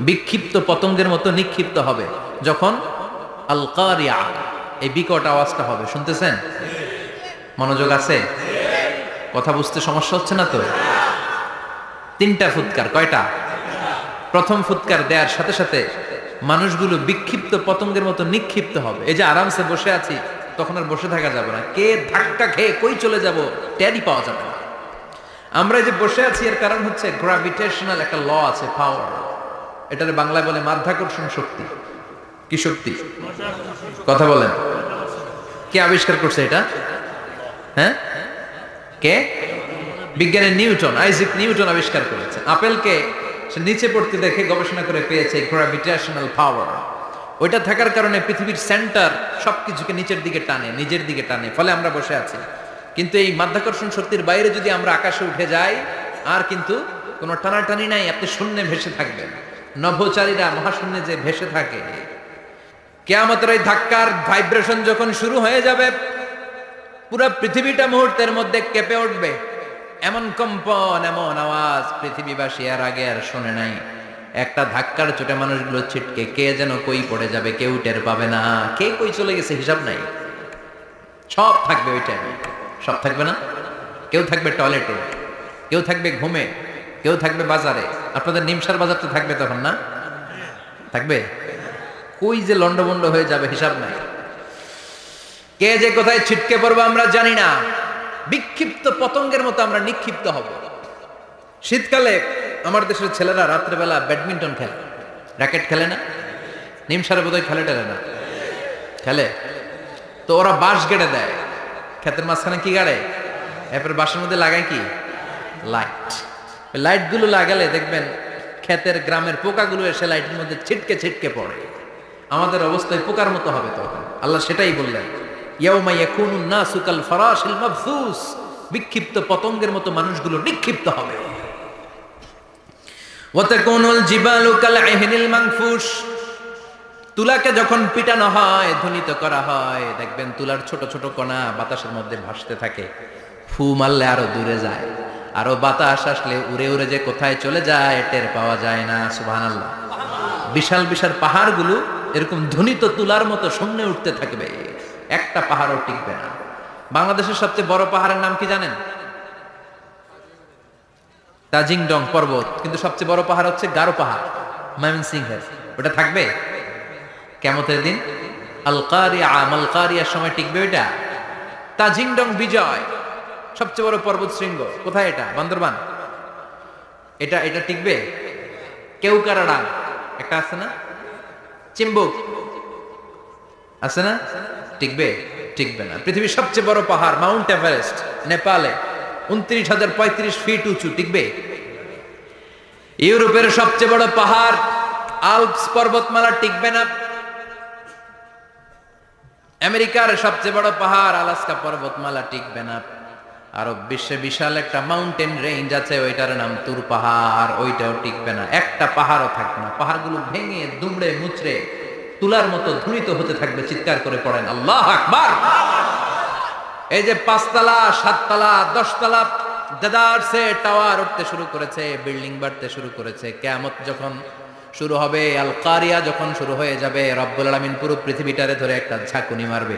বিক্ষিপ্ত পতঙ্গের মতো নিক্ষিপ্ত হবে যখন আল কারিয়া, এই বিকট আওয়াজটা হবে। শুনতেছেন? মনোযোগ আছে? কথা বুঝতে সমস্যা হচ্ছে না তো? 3টা ফুৎকার। কয়টা? প্রথম ফুৎকার দেওয়ার সাথে সাথে মানুষগুলো বিক্ষিপ্ত পতঙ্গের মতো নিক্ষিপ্ত হবে। এই যে আরামসে বসে আছি, তখন আর বসে থাকা যাবে না। কে ধাক্কা খেয়ে কই চলে যাব টেরই পাওয়া যাবে না। আমরা এই যে বসে আছি, এর কারণ হচ্ছে গ্র্যাভিটেশনাল একটা ল আছে, পাওয়ার। এটার বাংলায় বলে মাধ্যাকর্ষণ শক্তি। কি শক্তি? কথা বলেন। কে আবিষ্কার করছে এটা? হ্যাঁ, কে? বিজ্ঞানের নিউটন, আইজাক নিউটন আবিষ্কার করেছে। আপেলকে সে নিচে পড়তে দেখে গবেষণা করে পেয়েছে গ্র্যাভিটেশনাল পাওয়ার। ওইটা থাকার কারণে পৃথিবীর সেন্টার সবকিছুকে নিচের দিকে টানে, নিজের দিকে টানে, ফলে আমরা বসে আছি। কিন্তু এই মাধ্যাকর্ষণ শক্তির বাইরে যদি আমরা আকাশে উঠে যাই, আর কিন্তু কোনো টানাটানি নাই, আপনি শূন্যে ভেসে থাকবেন। নভোচারীরা মহাশূন্যে যে ভেসে থাকে, কিয়ামতের এই ধাক্কার ভাইব্রেশন যখন শুরু হয়ে যাবে, পুরো পৃথিবীটা মুহূর্তের মধ্যে কেঁপে উঠবে। এমন কম্পন, এমন আওয়াজ পৃথিবীবাসী আর আগে আর শোনে নাই। একটা ধাক্কার চোটে মানুষগুলো ছিটকে কে যেন কই পড়ে যাবে, কেউ টের পাবে না। কে কই চলে গেছে হিসাব নাই। সব থাকবে ওই টাইমে, সব থাকবে না। কেউ থাকবে টয়লেটে, কেউ থাকবে ঘুমে, কেউ থাকবে বাজারে। আপনাদের নিমসার বাজার তো থাকবে তখন, না থাকবে? কই যে লন্ডভন্ড হয়ে যাবে হিসাব নাই। কে যে কোথায় ছিটকে পড়বো আমরা জানি না। বিক্ষিপ্ত পতঙ্গের মতো আমরা নিক্ষিপ্ত হব। শীতকালে আমার দেশের ছেলেরা রাত্রেবেলা ব্যাডমিন্টন খেলে, র্যাকেট খেলে না? নিমসারে বোধহয় খেলে টেলে না, খেলে তো। ওরা বাঁশ গেড়ে দেয় ক্ষেতের মাঝখানে। কি গাড়ে? এরপরে বাঁশের মধ্যে লাগায় কি? লাইট। লাইট গুলো লাগালে দেখবেন ক্ষেতের গ্রামের পোকাগুলো এসে লাইটের মধ্যে ছিটকে ছিটকে পড়ে। আমাদের অবস্থায় পোকার মতো হবে তখন। আল্লাহ সেটাই বললেন, ইয়াউমা ইয়াকুনুন নাসু কাল ফারাশিল মাবসুস। বিক্ষিপ্ত পতঙ্গের মতো মানুষগুলো নিক্ষিপ্ত হবে। ওয়া তাকুনুল জিবালু কাল ইহনিল মানফুশ। তুলাকে যখন পিটানো হয়, ধ্বনিত করা হয়, দেখবেন তুলার ছোট ছোট কণা বাতাসের মধ্যে ভাসতে থাকে। ফু মারলে আরো দূরে যায়, আরো বাতাস আসলে উড়ে উড়ে যে কোথায় চলে যায় টের পাওয়া যায় না। সুবহানাল্লাহ। বিশাল বিশাল পাহাড়গুলো এরকম ধ্বনিত তুলার মতো শূন্যে উঠতে থাকবে, একটা পাহাড়ও টিকবে না। বাংলাদেশের সবচেয়ে বড় পাহাড়ের নাম কি জানেন? তাজিংডং পর্বত। কিন্তু সবচেয়ে বড় পাহাড় হচ্ছে গারো পাহাড়, ময়মনসিংহের। ওটা থাকবে কিয়ামতের দিন। আল কারিয়া, মাল কারিয়ার সময় টিকবে ওইটা। তাজিংডং বিজয় সবচেয়ে বড় পর্বত শৃঙ্গ। কোথায় এটা? বান্দরবান। এটা এটা টিকবে? কেউকারাডাং একটা আছে না? চিম্বুক আছে না? টিকবে? টিকবে না। পৃথিবীর সবচেয়ে বড় পাহাড় মাউন্ট এভারেস্ট নেপালে 29,035 ফিট উঁচু, টিকবে? ইউরোপের সবচেয়ে বড় পাহাড় আল্পস পর্বতমালা টিকবে না। আমেরিকার সবচেয়ে বড় পাহাড় আলাস্কা পর্বতমালা টিকবে না। আরব বিশ্বে বিশাল একটা মাউন্টেন রেঞ্জ আছে, ওইটার নাম তুর পাহাড়, ওইটাও টিকবে না। একটা পাহাড়ও থাকবে না। পাহাড়গুলো ভেঙে দুমড়ে মুচড়ে তুলার মতো ধ্বনিত হতে থাকবে। চিৎকার করে পড়েন আল্লাহু আকবার। এই যে 5 তলা, 7 তলা, 10 তলা দেদারসে টাওয়ার উঠতে শুরু করেছে, বিল্ডিং বাড়তে শুরু করেছে। কিয়ামত যখন শুরু হবে, আল কারিয়া যখন শুরু হয়ে যাবে, রব্বুল আলামিন পুরো পৃথিবীটারে ধরে একটা ঝাঁকুনি মারবে।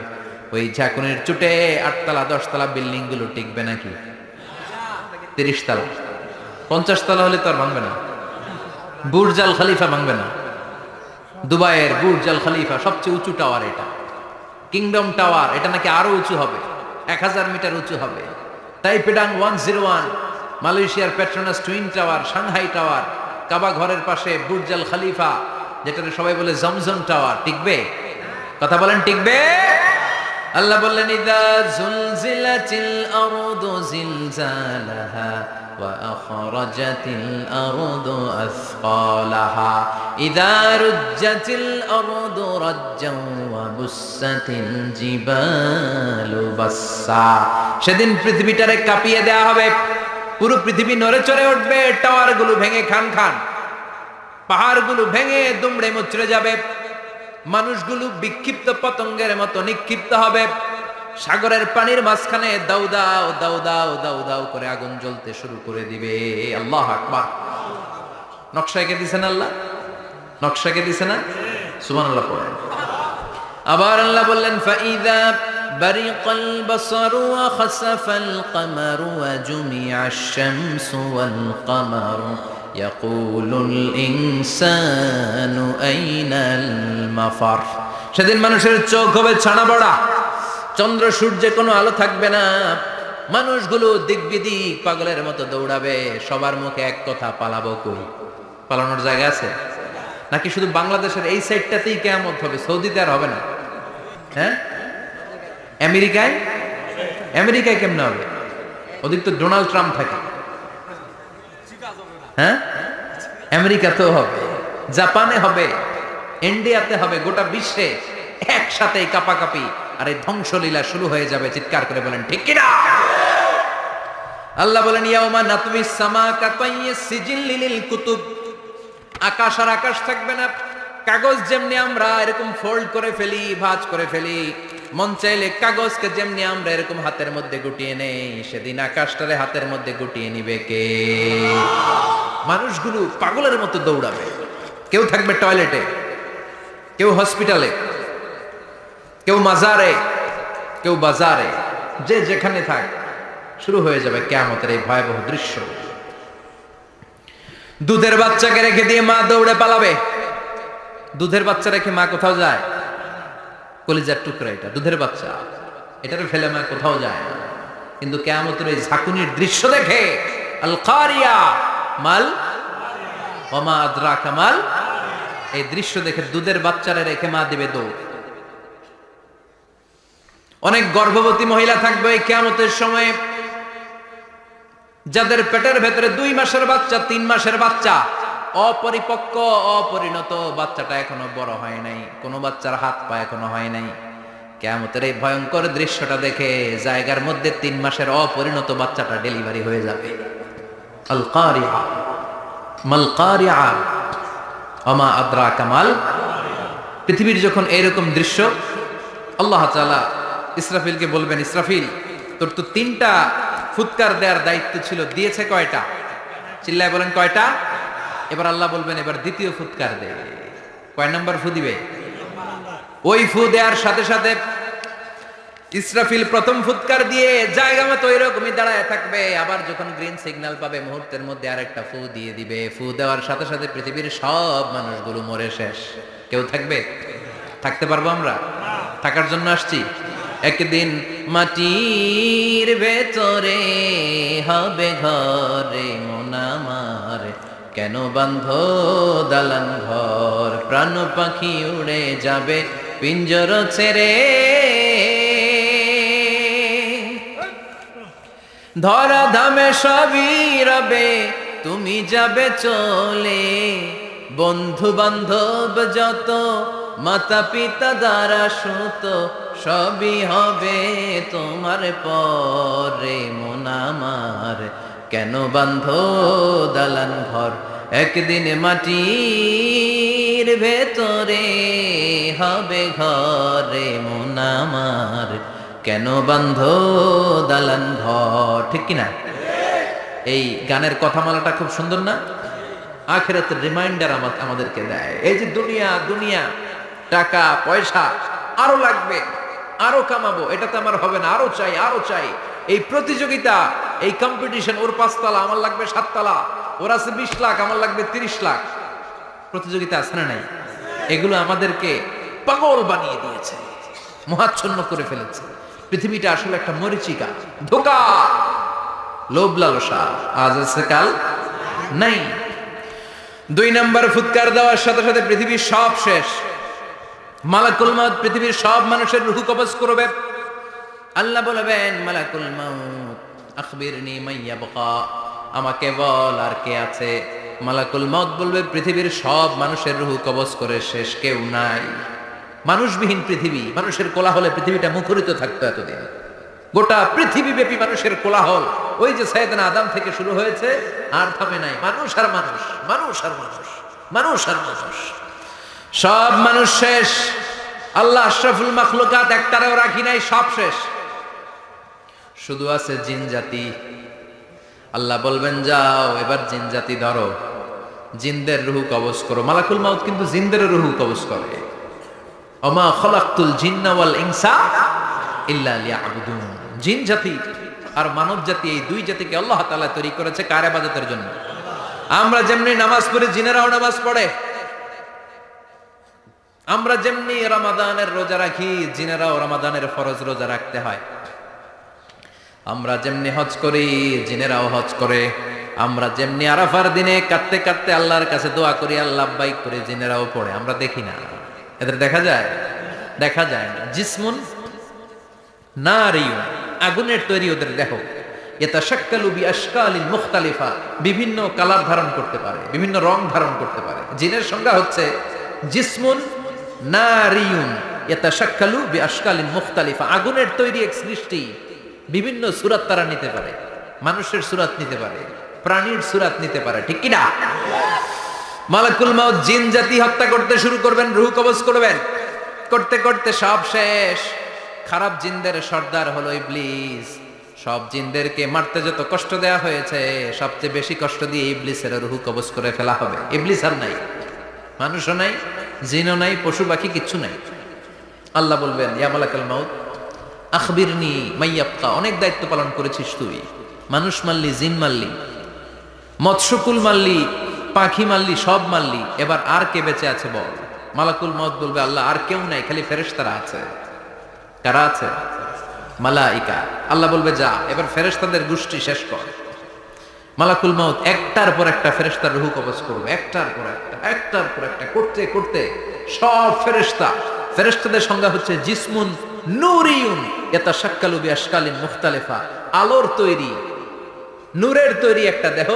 ওই ঝাঁকুনির চুটে 8 তলা 10 তলা বিল্ডিং গুলো টিকবে নাকি? 30 তলা 50 তলা হলে তো আর ভাঙবে না। বুর্জ আল খলিফা ভাঙবে না। দুবাইয়ের বুর্জ আল খলিফা সবচেয়ে উঁচু টাওয়ার এটা। কিংডম টাওয়ার এটা নাকি আরো উঁচু হবে, 1000 মিটার উঁচু হবে। তাইপেডাং 101, মালয়েশিয়ার Petronas twin tower, Shanghai tower, Kaaba ঘরের পাশে বুর্জ আল খলিফা, যেটা সবাই বলে জমজম টাওয়ার, টিকবে? কথা বলেন, টিকবে? আল্লাহ বললেন, ইযা যুলজিলাতিল আরদু জিলজালাহা ওয়া আখরাজাতিল আরদু আসফালাহা ইযা রুজ্জাতিল আরদু রাজ্জান ওয়া বুসাতিল জিবালু বাসসা। সেদিন পৃথিবীটারে কাঁপিয়ে দেয়া হবে, পুরো পৃথিবী নড়ে চড়ে উঠবে, টাওয়ারগুলো ভেঙে খান খান, পাহাড়গুলো ভেঙে দুমড়ে মুচড়ে যাবে, মানুষগুলো বিক্ষিপ্ত পতঙ্গের মতো নিক্ষিপ্ত হবে। সাগরের পানির মাঝখানে দাউ দাউ দাউ দাউ দাউ দাউ করে আগুন জ্বলতে শুরু করে দিবে। আল্লাহু আকবার। নকশা এঁকে দিছেন আল্লাহ, নকশা এঁকে দিছে না? সুবহানাল্লাহ পড়েন। আবার আল্লাহ বললেন, ফাইযা বারিকাল বাসারু ওয়া খাসাফাল কামারু ওয়া জুমিআশ শামসু ওয়াল কামারু ইয়াকুলুল ইনসানু আইনাল মাফার। সেদিন মানুষের চোখ হবে ছানা বড়া, চন্দ্র সূর্যে কোনো আলো থাকবে না, মানুষগুলো দিক বিদিক পাগলের মতো দৌড়াবে। সবার মুখে এক কথা, পালাবো কই? পালানোর জায়গা আছে নাকি? শুধু বাংলাদেশের এই সাইডটাতেই কিয়ামত হবে, সৌদিতে আর হবে না? হ্যাঁ, আমেরিকায় আমেরিকায় কেমনে হবে? ওদিক তো ডোনাল্ড ট্রাম্প থাকে। হ্যাঁ, আমেরিকাতেও হবে, জাপানে হবে, ইন্ডিয়াতে হবে, গোটা বিশ্বে একসাথে কাপাকাপি আর এই ধ্বংসলীলা শুরু হয়ে যাবে। চিৎকার করে বলেন ঠিক কিনা? আল্লাহ বলেন ইয়াউমা নাতমিস সামা কাতাইয়িস সিজিল লিল কুতুব। আকাশ আর আকাশ থাকবে না। কাগজ যেমনি আমরা এরকম ফোল্ড করে ফেলি, ভাঁজ করে ফেলি, মন চাইলে কাগজকে যেমনি আমরা এরকম হাতের মধ্যে গুটিয়ে নেই, সেদিন আকাশটারে হাতের মধ্যে গুটিয়ে নিবে কে? মানুষগুলো পাগলের মতো দৌড়াবে। কেউ থাকবে টয়লেটে, কেউ হসপিটালে, কেউ মাজারে, কেউ বাজারে, যে যেখানে থাক, শুরু হয়ে যাবে কিয়ামতের এই ভয়াবহ দৃশ্য। দুধের বাচ্চাকে রেখে দিয়ে মা দৌড়ে পালাবে। দুধের বাচ্চা রেখে মা কোথাও যায়? কলিজার টুকরা এটা, দুধের বাচ্চা, এটারে ফেলে মা কোথাও যায় না। কিন্তু কিয়ামতের এই ঝাঁকুনির দৃশ্য দেখে আল কারিয়া মাল ওমা আদরাকা মাল, এই দৃশ্য দেখে দুধের বাচ্চারে রেখে মা দিবে দৌড়। অনেক গর্ভবতী মহিলা থাকবে এই কিয়ামতের সময়, যাদের পেটের ভেতরে 2 মাসের বাচ্চা, 3 মাসের বাচ্চা, অপরিপক্ক অপরিণত, বাচ্চাটা এখনো বড় হয় নাই, কোনো বাচ্চার হাত পা এখনো হয় নাই। কিয়ামতের এই ভয়ঙ্কর দৃশ্যটা দেখে জায়গার মধ্যে 3 মাসের অপরিণত বাচ্চাটা ডেলিভারি হয়ে যাবে। আল কারিয়া মাল কারিয়া ওমা আদরাকা মাল। পৃথিবীর যখন এরকম দৃশ্য, আল্লাহ তাআলা ইসরাফিলকে বলবেন, ইসরাফিল তোর তো 3টা ফুৎকার দেওয়ার দায়িত্ব ছিল, দিয়েছে কয়টা? চিল্লায় বলেন কয়টা? এবার আল্লাহ বলবেন এবার দ্বিতীয় ফুৎকার দে। কয় নাম্বার ফু দিবে? ওই ফু দেওয়ার সাথে সাথে ইসরাফিল প্রথম ফুৎকার দিয়ে জায়গা মতো এরকমই দাঁড়ায় থাকবে। আবার যখন গ্রিন সিগন্যাল পাবে মুহূর্তের মধ্যে আরেকটা ফু দিয়ে দিবে। ফু দেওয়ার সাথে সাথে পৃথিবীর সব মানুষগুলো মরে শেষ। কেউ থাকবে? থাকতে পারবো আমরা? থাকার জন্য আসছি। একদিন মাটির ভেতরে হবে ঘরে মন আমার, কেন বান্ধ দালান ঘর, প্রাণ পাখি উড়ে যাবে পিঞ্জর ছেড়ে, ধরা ধামে সবই রবে তুমি যাবে চলে, বন্ধু বান্ধব যত মাতা পিতা দ্বারা সুত সবই হবে তোমার পরে মন আমার, কেন বান্ধ দালান ঘর, একদিন মাটির ভেতরে হবে ঘরে মন আমার, কেন বান্ধ দালান ঘর। ঠিক কিনা? এই গানের কথামালাটা খুব সুন্দর না? আখিরাতের রিমাইন্ডার আমাদেরকে দেয়। এই যে দুনিয়া দুনিয়া, টাকা পয়সা আরো লাগবে, আরো কামাবো, এটাতে আমার হবে না, আরো চাই আরো চাই। এই প্রতিযোগিতা, এই কম্পিটিশন, ওর 5 তলা আমার লাগবে 7 তলা, ওর আছে 20 লাখ আমার লাগবে 30 লাখ, প্রতিযোগিতা আছে না নাই? এগুলো আমাদেরকে পাগল বানিয়ে দিয়েছে, মোহাচ্ছন্ন করে ফেলেছে। পৃথিবীটা আসলে একটা মরিচিকা, ধোঁকা, লোভ লালসা, আজ আছে কাল নাই। 2 নাম্বার ফুৎকার দেওয়ার সাথে সাথে পৃথিবীর সব শেষ। মালাকুল মউত পৃথিবীর সব মানুষের রূহ কবজ করবে। আল্লাহ বলবেন মালাকুল মউত আখবিরনি মাইয়াবকা, আমাকে বল আর কে আছে। মালাকুল মউত বলবে পৃথিবীর সব মানুষের রূহ কবজ করে শেষ, কেউ নাই। মানুষবিহীন পৃথিবী, মানুষের কোলাহলে পৃথিবীটা মুখরিত থাকতো এতদিন। গোটা পৃথিবীব্যাপী মানুষের কোলাহল, ওই যে সাইয়েদনা আদম থেকে শুরু হয়েছে, আর থামে নাই। মানুষ আর মানুষ, মানুষ আর মানুষ, মানুষ আর মানুষ, সব মানুষ শেষ। আল্লাহ আশরাফুল মাখলুকাত একটারেও রাখি নাই, সব শেষ। শুধু আছে জিন জাতি। আল্লাহ বলবেন যাও এবার জিন জাতি ধরো, জিনদের রূহ কবজ করো। মালাকুল মউত কিন্তু জিনদের রূহ কবজ করে। ওমা খলাকতুল জিন্না ওয়াল ইনসা ইল্লা লিয়াবুদুন। জিন জাতি আর মানব জাতি, এই 2 জাতিকে আল্লাহ তাআলা তৈরি করেছে কার ইবাদতের জন্য? আমরা যেমনি নামাজ পড়ি, জিনেরাও নামাজ পড়ে। আমরা যেমনি রমাদানের রোজা রাখি, জিনেরাও রমাদানের ফরজ রোজা রাখতে হয়। আমরা যেমনি হজ করি, জিনেরাও হজ করে। আমরা যেমনি আরাফার দিনে কাঁদতে কাঁদতে আল্লাহর কাছে দোয়া করি, আল্লাহ লাব্বাইক করে, জিনেরাও পড়ে। আমরা দেখি না, এদের দেখা যায়? দেখা যায় না। জিসমুন নারিয়ুন আগুনের তৈরি ওদের দেহ। ইয়াতাশাক্কালু বিআশকালিন মুখতালিফা, বিভিন্ন কালার ধারণ করতে পারে, বিভিন্ন রং ধারণ করতে পারে। জিনের সংজ্ঞা হচ্ছে জিসমুন নারিয়ুন ইয়াতাশাক্কালু বিআশকালিন মুখতালিফা, আগুনের তৈরি এক সৃষ্টি, বিভিন্ন সূরত তারা নিতে পারে, মানুষের সূরত নিতে পারে, প্রাণীর সূরত নিতে পারে, ঠিক কি না? মালাকুল মাউত জিন জাতি হত্যা করতে শুরু করবেন, রূহ কবজ করবেন, করতে করতে সব শেষ। খারাপ জিনদের সর্দার হলো ইবলিস। সব জিনদেরকে মারতে যত কষ্ট দেয়া হয়েছে, সবচেয়ে বেশি কষ্ট দিয়ে ইবলিসের রূহ কবজ করে ফেলা হবে। ইবলিস আর নাই, মানুষও নাই, জিনও নাই, পশু পাখি কিচ্ছু নাই। আল্লাহ বলবেন, ইয়া মালাকুল মাউত আখবিরনি মাইয়াবকা, অনেক দায়িত্ব পালন করেছিস তুই, মানুষ মারলি, জিন মারলি, মৎস্যকুল মারলি, পাখি মারলি, সব মারলি, এবার আর কে বেঁচে আছে বল। মালাকুল মউত বলবে, আল্লাহ আর কেউ নাই, খালি ফেরেশতারা আছে। কারা আছে? মালাইকা। আল্লাহ বলবে, যা এবার ফেরেশতাদের গোষ্ঠী শেষ কর। মালাকুল মউত একটার পর একটা ফেরেশতার রূহ কবজ করবে, একটার পর একটা, একটার পর একটা, করতে করতে সব ফেরেশতা। ফেরেশতাদের সংজ্ঞা হচ্ছে জিসমুন নূরিয়ুন ইয়াতাশাক্কালু বিআশকালিন মুখতালিফা, আলোর তৈরি, নূরের তৈরি একটা দেহ,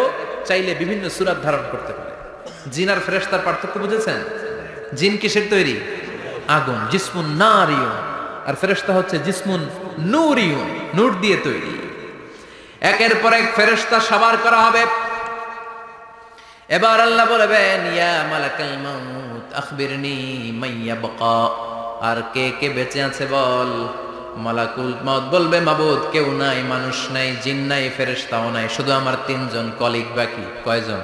চাইলে বিভিন্ন সূরত ধারণ করতে পারে। জিন আর ফেরেশতার পার্থক্য বুঝেছেন? জিন কিসের তৈরি? আগুন, জিসমুন নারিয়ুন, আর ফেরেশতা হচ্ছে জিসমুন নূরিয়ুন, নূর দিয়ে তৈরি। একের পর এক ফেরেশতা সবার করা হবে। এবার আল্লাহ বলবেন, ইয়া মালাকাল মাউত আখবিরনি মাইয়াবকা, আর কে কে বেঁচে আছে বল। মালাকুল মউত বলবে, মাবুদ কেউ নাই, মানুষ নাই, জিন নাই, ফেরেশতাও নাই, শুধু আমার তিনজন কলিগ বাকি। কয়জন?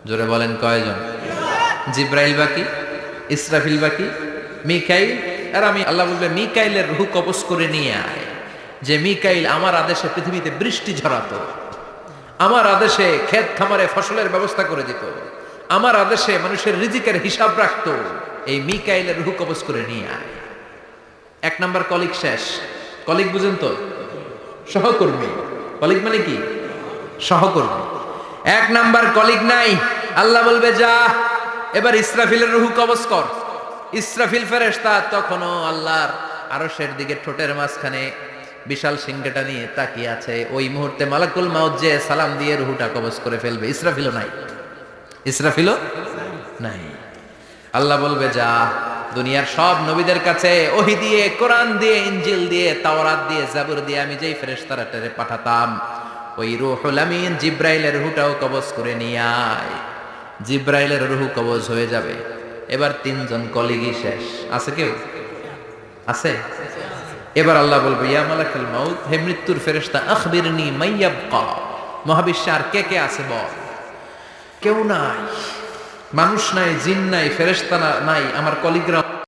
জোরে বলেন, কয়জন? জিব্রাইল বাকি, ইসরাফিল বাকি, মিকাইল, আর আমি। আল্লাহ বলবে, মিকাইলের রূহ কবজ করে নিয়ে আয়। যে মিকাইল আমার আদেশে পৃথিবীতে বৃষ্টি ঝরাতো, আমার আদেশে ক্ষেত খামারে ফসলের ব্যবস্থা করে দিত, আমার আদেশে মানুষের রিজিকের হিসাব রাখতো, এই মিকাইলের রূহ কবজ করে নিয়ে আয়। এক নাম্বার কলিগ শেষ। কলিগ বুঝেন তো? সহকর্মী। কলিগ মানে কি? সহকর্মী। এক নাম্বার কলিগ নাই। আল্লাহ বলবে, যা এবার ইসরাফিলের রূহ কবজ কর। ইসরাফিল ফেরেশতা তখনও আল্লাহর আরশের দিকে ঠোঁটের মাঝখানে বিশাল সিংহটা নিয়ে তাকিয়ে আছে। ওই মুহূর্তে মালাকুল মাউত যে সালাম দিয়ে রূহটা কবজ করে ফেলবে। ইসরাফিলও নাই, ইসরাফিলও নাই। আল্লাহ বলবে, যা দুনিয়ার সব নবীদের কাছে ওহী দিয়ে, কোরআন দিয়ে, ইনজিল দিয়ে, তাওরাত দিয়ে, জাবুর দিয়ে আমি যেই ফেরেশতাটারে পাঠাতাম, ওই রূহুল আমিন জিব্রাইলের রূহটাও কবজ করে নিয়ে আয়। জিব্রাইলের রূহ কবজ হয়ে যাবে। এবার তিনজন কলিগই শেষ। আছে কেউ? আছে? এবার আল্লাহ বলবে, ইয়া মালাকুল মাউত, হে মৃত্যুর ফেরেশতা, আখবিরনি মাইয়াবকা, মহাবিশ্বে আর কে কে আছে বল। কেউ নাই, মানুষ নাই, জিন নাই, ফেরেশতা নাই, আমার কলিগরা